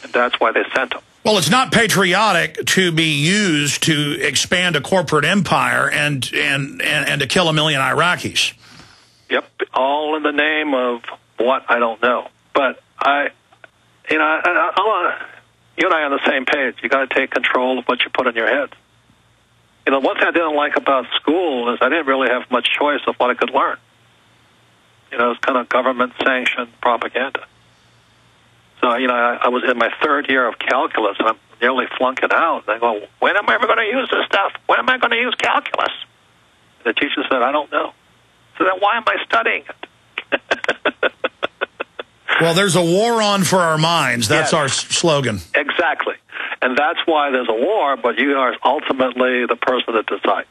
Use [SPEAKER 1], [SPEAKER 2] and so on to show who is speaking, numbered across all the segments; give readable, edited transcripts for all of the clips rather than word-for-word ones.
[SPEAKER 1] And that's why they sent them.
[SPEAKER 2] Well, it's not patriotic to be used to expand a corporate empire and to kill 1 million Iraqis.
[SPEAKER 1] Yep, all in the name of what, I don't know. But you and I are on the same page. You got to take control of what you put in your head. You know, one thing I didn't like about school is I didn't really have much choice of what I could learn. You know, it's kind of government-sanctioned propaganda. So, you know, I was in my 3rd year of calculus, and I'm nearly flunking out. And I go, when am I ever going to use this stuff? When am I going to use calculus? And the teacher said, I don't know. So then why am I studying it?
[SPEAKER 2] Well, there's a war on for our minds. That's
[SPEAKER 1] yes,
[SPEAKER 2] our slogan.
[SPEAKER 1] Exactly. And that's why there's a war, but you are ultimately the person that decides.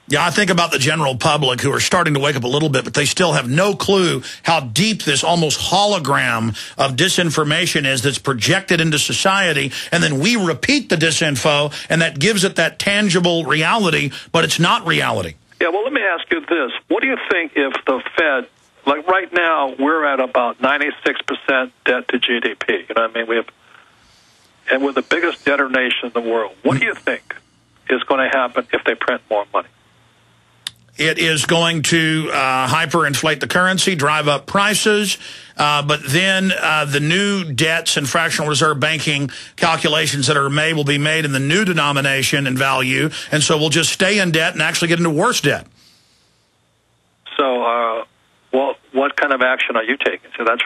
[SPEAKER 2] Yeah, I think about the general public who are starting to wake up a little bit, but they still have no clue how deep this almost hologram of disinformation is that's projected into society, and then we repeat the disinfo, and that gives it that tangible reality, but it's not reality.
[SPEAKER 1] Yeah, well, let me ask you this. What do you think if the Fed, like right now, we're at about 96% debt to GDP, you know what I mean? And we're the biggest debtor nation in the world. What do you think is going to happen if they print more money?
[SPEAKER 2] It is going to hyperinflate the currency, drive up prices, but then the new debts and fractional reserve banking calculations that are made will be made in the new denomination and value, and so we'll just stay in debt and actually get into worse debt.
[SPEAKER 1] So, well, what kind of action are you taking? So that's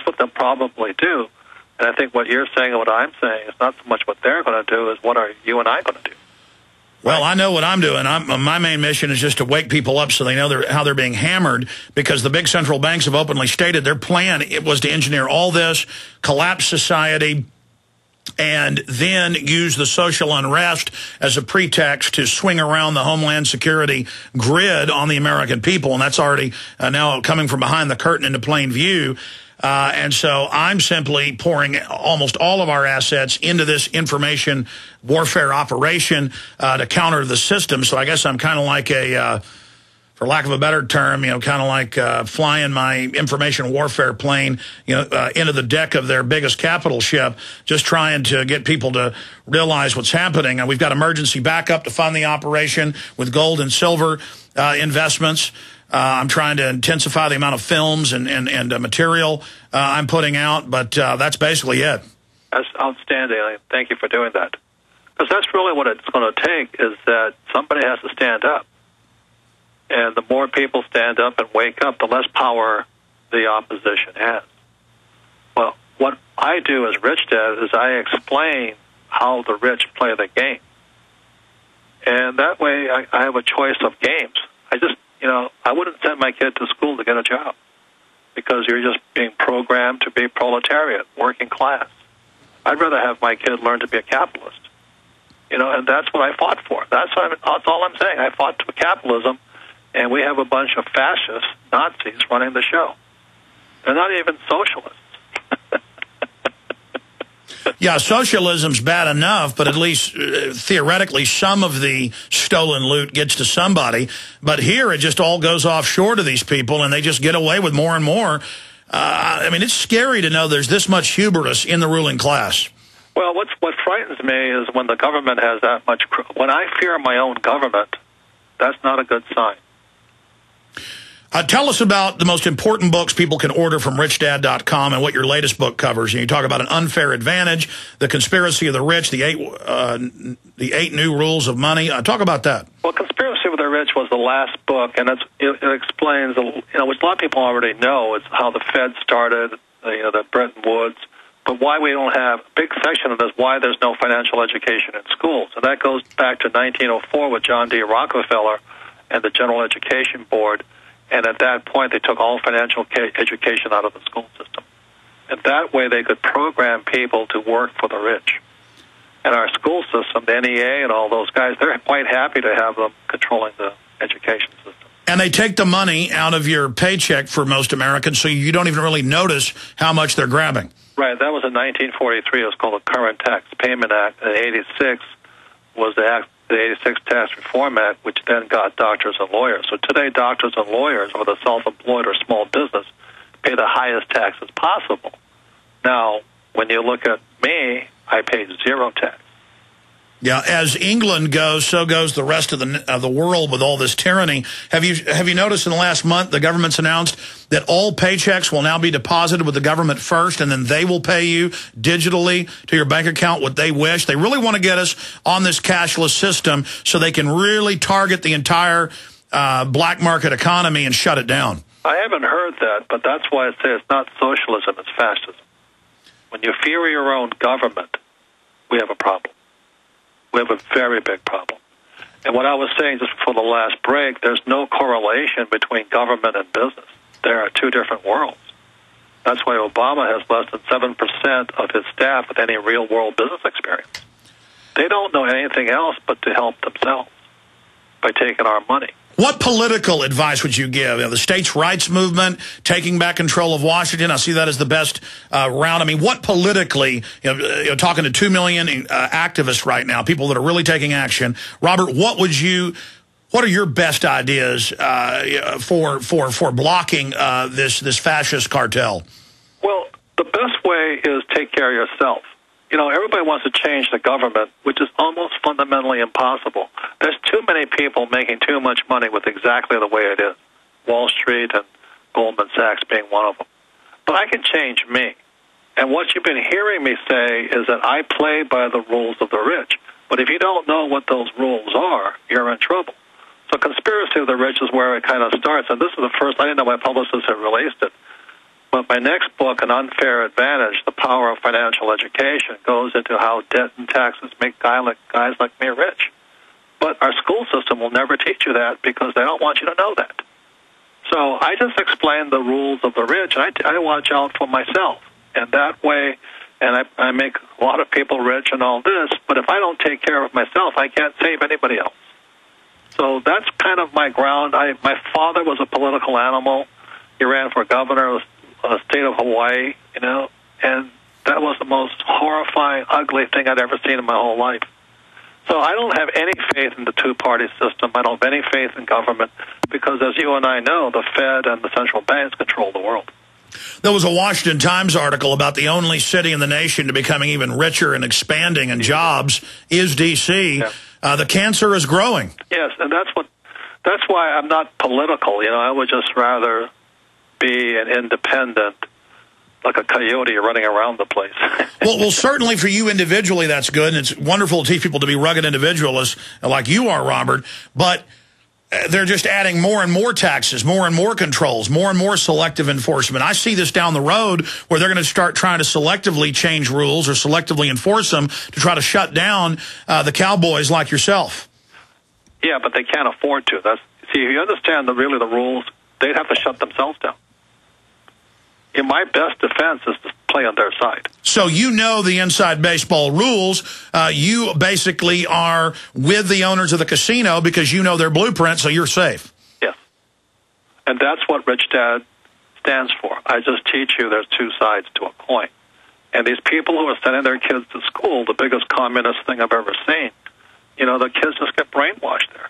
[SPEAKER 1] what they'll probably do. And I think what you're saying and what I'm saying is not so much what they're going to do as what are you and I going to do.
[SPEAKER 2] Well, I know what I'm doing. My main mission is just to wake people up so they know how they're being hammered, because the big central banks have openly stated their plan was to engineer all this, collapse society, and then use the social unrest as a pretext to swing around the Homeland Security grid on the American people. And that's already now coming from behind the curtain into plain view. And so I'm simply pouring almost all of our assets into this information warfare operation to counter the system. So I guess I'm kind of like for lack of a better term, kind of like flying my information warfare plane, into the deck of their biggest capital ship, just trying to get people to realize what's happening. And we've got emergency backup to fund the operation with gold and silver investments. I'm trying to intensify the amount of films and material I'm putting out, but that's basically it. That's outstanding. Thank you for doing that. Because that's really what it's going to take, is that somebody has to stand up. And the more people stand up and wake up, the less power the opposition has. Well, what I do as Rich Dad is I explain how the rich play the game. And that way I have a choice of games. I wouldn't send my kid to school to get a job, because you're just being programmed to be proletariat, working class. I'd rather have my kid learn to be a capitalist. And that's what I fought for. That's all I'm saying. I fought for capitalism, and we have a bunch of fascist Nazis running the show. They're not even socialists. Yeah, socialism's bad enough, but at least theoretically some of the stolen loot gets to somebody. But here it just all goes offshore to these people, and they just get away with more and more. It's scary to know there's this much hubris in the ruling class. Well, what frightens me is when the government has that much... When I fear my own government, that's not a good sign. Tell us about the most important books people can order from richdad.com and what your latest book covers. You talk about an unfair advantage, the conspiracy of the rich, the eight new rules of money. Talk about that. Well, Conspiracy of the Rich was the last book, and it explains, which a lot of people already know, is how the Fed started, the Bretton Woods, but why we don't have a big section of this, why there's no financial education in schools. And that goes back to 1904 with John D. Rockefeller and the General Education Board. And at that point, they took all financial education out of the school system. And that way, they could program people to work for the rich. And our school system, the NEA and all those guys, they're quite happy to have them controlling the education system. And they take the money out of your paycheck for most Americans, so you don't even really notice how much they're grabbing. Right. That was in 1943. It was called the Current Tax Payment Act. And 86 was the 86 Tax Reform Act, which then got doctors and lawyers. So today, doctors and lawyers, or the self-employed or small business, pay the highest taxes possible.
[SPEAKER 1] Now, when you look at me, I paid zero tax.
[SPEAKER 2] Yeah, as England goes, so goes the rest of the world with all this tyranny. Have you noticed in the last month the government's announced that all paychecks will now be deposited with the government first, and then they will pay you digitally to your bank account what they wish? They really want to get us on this cashless system so they can really target the entire black market economy and shut it down.
[SPEAKER 1] I haven't heard that, but that's why I say it's not socialism, it's fascism. When you fear your own government, we have a problem. We have a very big problem. And what I was saying just before the last break, there's no correlation between government and business. There are two different worlds. That's why Obama has less than 7% of his staff with any real-world business experience. They don't know anything else but to help themselves by taking our money.
[SPEAKER 2] What political advice would you give? The states' rights movement, taking back control of Washington, I see that as the best round. I mean, what politically, talking to 2 million activists right now, people that are really taking action. Robert, what are your best ideas for blocking this fascist cartel?
[SPEAKER 1] Well, the best way is take care of yourself. Everybody wants to change the government, which is almost fundamentally impossible. There's too many people making too much money with exactly the way it is. Wall Street and Goldman Sachs being one of them. But I can change me. And what you've been hearing me say is that I play by the rules of the rich. But if you don't know what those rules are, you're in trouble. So conspiracy of the rich is where it kind of starts. And this is the first, I didn't know my publicist had released it. But my next book, An Unfair Advantage, The Power of Financial Education, goes into how debt and taxes make guys like me rich. But our school system will never teach you that because they don't want you to know that. So I just explain the rules of the rich, and I watch out for myself. And that way, and I make a lot of people rich and all this, but if I don't take care of myself, I can't save anybody else. So that's kind of my ground. My father was a political animal. He ran for governor of the state of Hawaii, and that was the most horrifying, ugly thing I'd ever seen in my whole life. So I don't have any faith in the two-party system. I don't have any faith in government because, as you and I know, the Fed and the central banks control the world.
[SPEAKER 2] There was a Washington Times article about the only city in the nation to becoming even richer and expanding in jobs is D.C. Yeah. The cancer is growing. Yes, and
[SPEAKER 1] that's why I'm not political. I would just rather be an independent, like a coyote running around the place.
[SPEAKER 2] well, certainly for you individually, that's good, and it's wonderful to teach people to be rugged individualists like you are, Robert, but they're just adding more and more taxes, more and more controls, more and more selective enforcement. I see this down the road where they're going to start trying to selectively change rules or selectively enforce them to try to shut down the cowboys like yourself.
[SPEAKER 1] Yeah, but they can't afford to. See, if you understand the rules, they'd have to shut themselves down. In my best defense is to play on their side.
[SPEAKER 2] So the inside baseball rules. You basically are with the owners of the casino because you know their blueprint, so you're safe.
[SPEAKER 1] Yes. And that's what Rich Dad stands for. I just teach you there's two sides to a coin. And these people who are sending their kids to school, the biggest communist thing I've ever seen, the kids just get brainwashed there.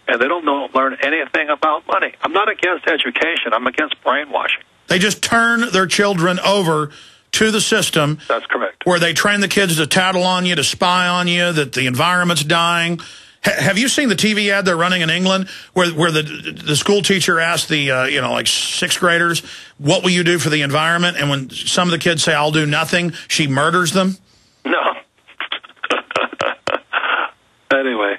[SPEAKER 1] And they don't learn anything about money. I'm not against education. I'm against brainwashing.
[SPEAKER 2] They just turn their children over to the system.
[SPEAKER 1] That's correct.
[SPEAKER 2] Where they train the kids to tattle on you, to spy on you, that the environment's dying. Have you seen the TV ad they're running in England where the school teacher asked the, like sixth graders, what will you do for the environment? And when some of the kids say, I'll do nothing, she murders them?
[SPEAKER 1] No. Anyway,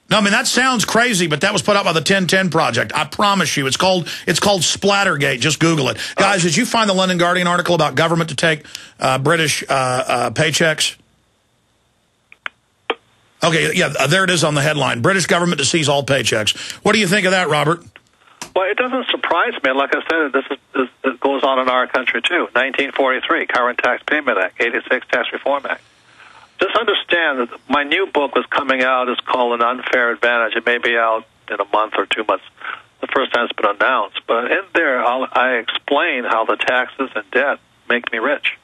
[SPEAKER 2] no, I mean, that sounds crazy, but that was put out by the 1010 Project. I promise you. It's called Splattergate. Just Google it. Guys, did you find the London Guardian article about government to take British paychecks? Okay, yeah, there it is on the headline. British government to seize all paychecks. What do you think of that, Robert?
[SPEAKER 1] Well, it doesn't surprise me. Like I said, this goes on in our country, too. 1943, Current Tax Payment Act. 86, Tax Reform Act. Just understand that my new book was coming out. It's called An Unfair Advantage. It may be out in a month or 2 months. The first time it's been announced. But in there, I explain how the taxes and debt make me rich.